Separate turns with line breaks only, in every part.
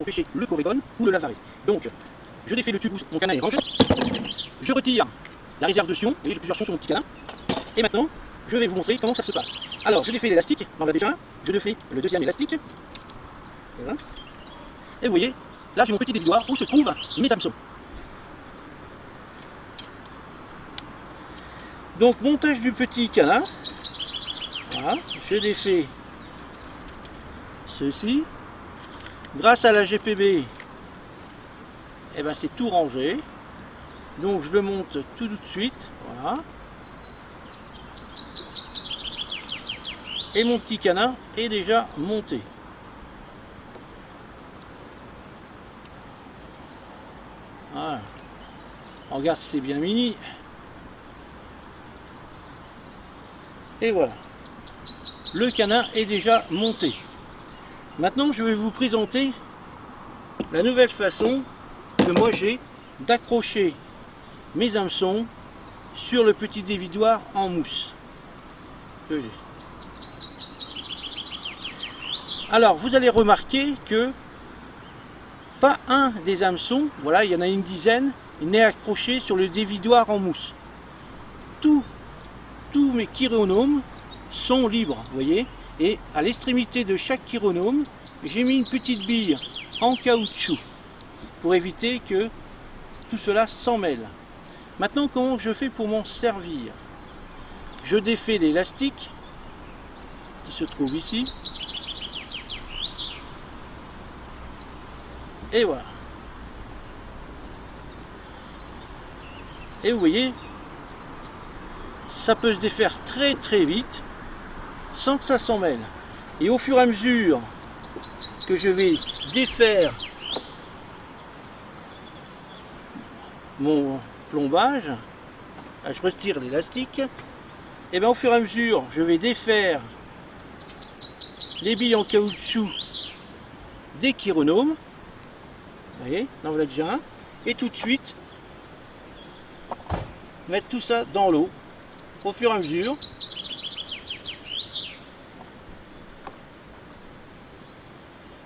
pour pêcher le corégone ou le lavaré. Donc, je défais le tube où mon canard est rangé, je retire la réserve de sion, vous voyez j'ai plusieurs sions sur mon petit canard, et maintenant je vais vous montrer comment ça se passe. Alors je défais l'élastique, on en a déjà un, je défais le deuxième élastique, voilà. Et vous voyez, là j'ai mon petit dévidoir où se trouvent mes hameçons. Donc montage du petit canard, voilà, je défais ceci, grâce à la GPB, eh ben c'est tout rangé, donc je le monte tout de suite, voilà, et mon petit canard est déjà monté. Voilà. Regarde si c'est bien mini. Et voilà. Le canard est déjà monté. Maintenant je vais vous présenter la nouvelle façon que moi j'ai d'accrocher mes hameçons sur le petit dévidoir en mousse. Alors vous allez remarquer que pas un des hameçons, voilà, il y en a une dizaine, n'est accroché sur le dévidoir en mousse. Tous mes chironomes sont libres, vous voyez, et à l'extrémité de chaque chironome, j'ai mis une petite bille en caoutchouc pour éviter que tout cela s'en mêle. Maintenant, comment je fais pour m'en servir? Je défais l'élastique qui se trouve ici. Et voilà. Et vous voyez, ça peut se défaire très très vite sans que ça s'en mêle. Et au fur et à mesure que je vais défaire mon plombage, là, je retire l'élastique, et bien au fur et à mesure je vais défaire les billes en caoutchouc des chironomes. Vous voyez, là voilà déjà un, et tout de suite mettre tout ça dans l'eau au fur et à mesure.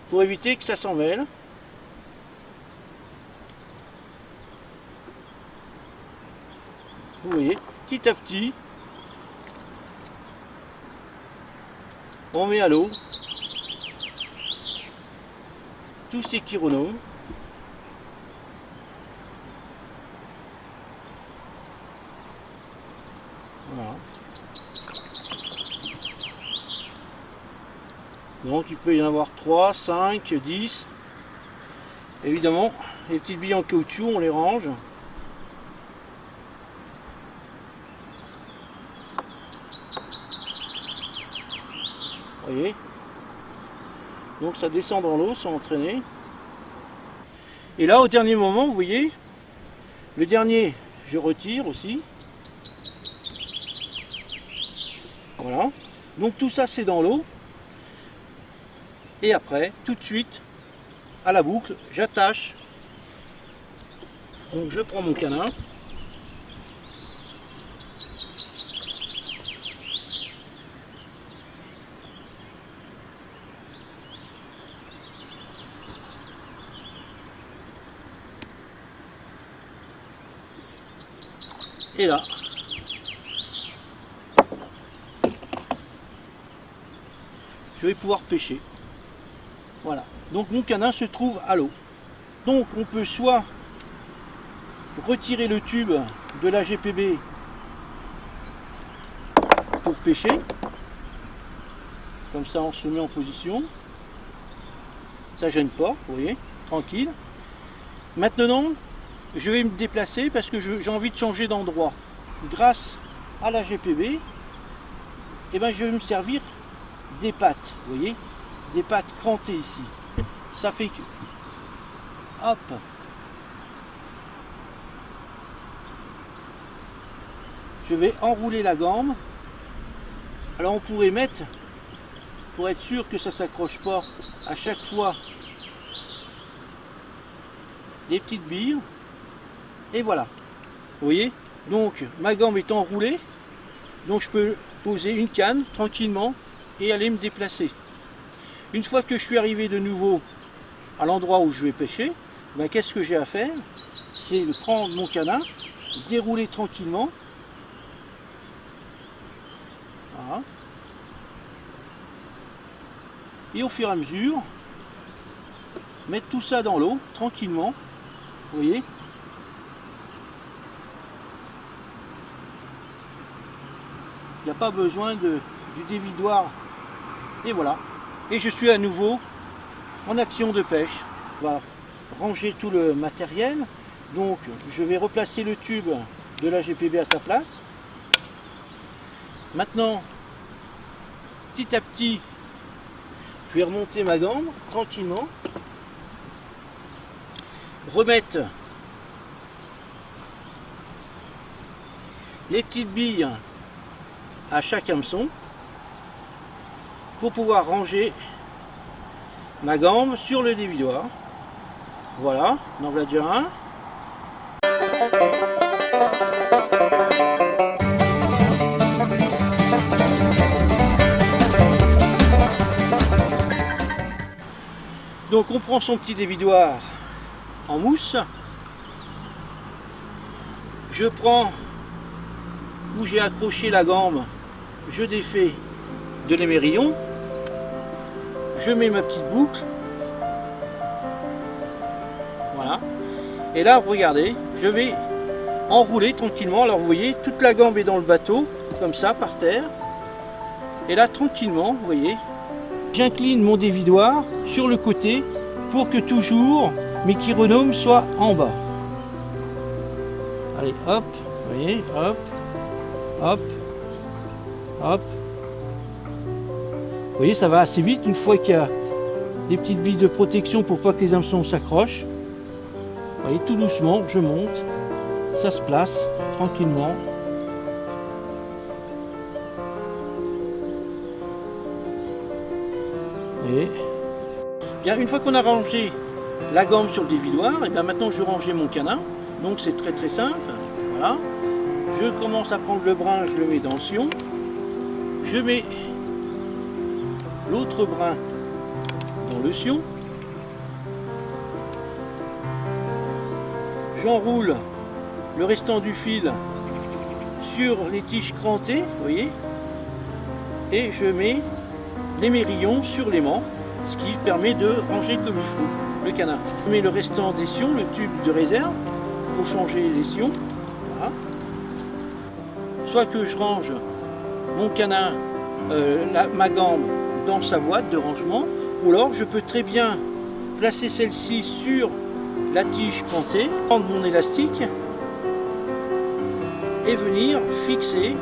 Pour éviter que ça s'en mêle. Vous voyez, petit à petit, on met à l'eau tous ces chironomes. Voilà. Donc il peut y en avoir 3, 5, 10. Évidemment, les petites billes en caoutchouc, on les range. Vous voyez? Donc ça descend dans l'eau sans entraîner. Et là, au dernier moment, vous voyez, le dernier, je retire aussi. Voilà. Donc tout ça, c'est dans l'eau. Et après, tout de suite, à la boucle, j'attache. Donc je prends mon canard. Et là, je vais pouvoir pêcher. Voilà, donc mon canard se trouve à l'eau. Donc on peut soit retirer le tube de la GPB pour pêcher, comme ça on se met en position, ça gêne pas, vous voyez, tranquille. Maintenant, je vais me déplacer parce que j'ai envie de changer d'endroit. Grâce à la GPB, et ben je vais me servir des pattes, vous voyez, des pattes crantées ici. Ça fait que, hop, je vais enrouler la gambe. Alors on pourrait mettre, pour être sûr que ça s'accroche pas à chaque fois, les petites billes. Et voilà, vous voyez, donc ma gambe est enroulée, donc je peux poser une canne tranquillement et aller me déplacer. Une fois que je suis arrivé de nouveau à l'endroit où je vais pêcher, ben, qu'est-ce que j'ai à faire? C'est de prendre mon canard, dérouler tranquillement. Voilà. Et au fur et à mesure, mettre tout ça dans l'eau, tranquillement. Vous voyez? Il n'y a pas besoin du dévidoir. Et voilà. Et je suis à nouveau en action de pêche. On va ranger tout le matériel. Donc je vais replacer le tube de la GPB à sa place. Maintenant, petit à petit, je vais remonter ma gambe tranquillement. Remettre les petites billes à chaque hameçon pour pouvoir ranger ma gambe sur le dévidoir. Voilà, on en voilà déjà un. Donc on prend son petit dévidoir en mousse. Je prends où j'ai accroché la gambe, je défais de l'émerillon, je mets ma petite boucle, voilà, et là regardez, je vais enrouler tranquillement. Alors vous voyez, toute la gambe est dans le bateau, comme ça, par terre, et là tranquillement, vous voyez, j'incline mon dévidoir sur le côté pour que toujours mes chironomes soient en bas. Allez, hop, vous voyez, hop, hop, hop. Vous voyez, ça va assez vite une fois qu'il y a des petites billes de protection pour pas que les hameçons s'accrochent. Vous voyez, tout doucement, je monte, ça se place tranquillement. Et bien, une fois qu'on a rangé la gambe sur le dévidoir, et bien maintenant je vais ranger mon canard. Donc c'est très très simple. Voilà. Je commence à prendre le brin, je le mets dans le sion. Je mets l'autre brin dans le sion. J'enroule le restant du fil sur les tiges crantées, vous voyez, et je mets les mérillons sur l'aimant, ce qui permet de ranger comme il faut le canard. Je mets le restant des sions, le tube de réserve, pour changer les sions. Voilà. Soit que je range mon canard, ma gambe dans sa boîte de rangement, ou alors je peux très bien placer celle-ci sur la tige crantée, prendre mon élastique et venir fixer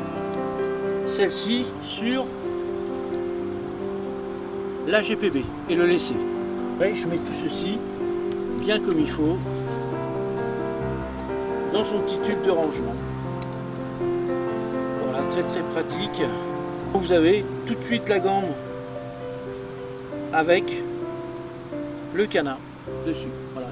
celle-ci sur la GPB et le laisser. Après, je mets tout ceci bien comme il faut dans son petit tube de rangement. Voilà, très très pratique. Vous avez tout de suite la gambe avec le canard dessus. Voilà.